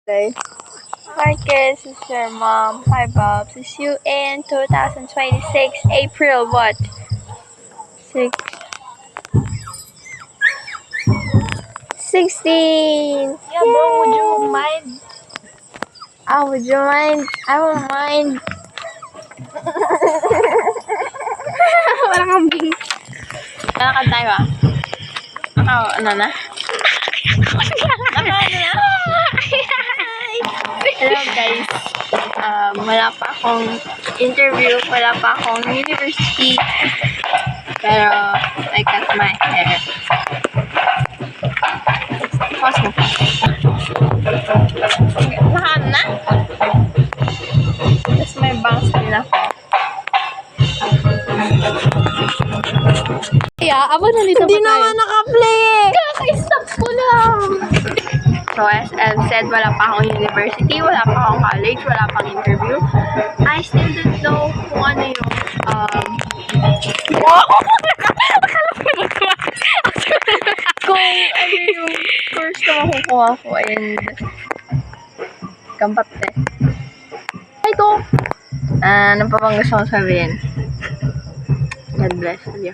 Okay. Hi kids, this is your mom. Hi Bob. See you in 2026 April what? 16. Yeah, bro, would you mind? Would you mind? I won't mind. Wala kang bing. Lakad tayo ah. Ano na? Hello guys. Wala pa akong interview, wala pa akong university. Pero I cut my hair. Pause mo. Lahat na? Tapos may bangs din ako. Yeah, abo nandito Hindi pa tayo. naman naka-play! Kaka-stop ko lang. So as I've said, wala pa akong university, wala pa akong college, wala pang interview. I still don't know kung ano yung kung ano yung course na makukuha ko and kampate. Ito! Ano pa bang gusto kong sabihin? God bless you.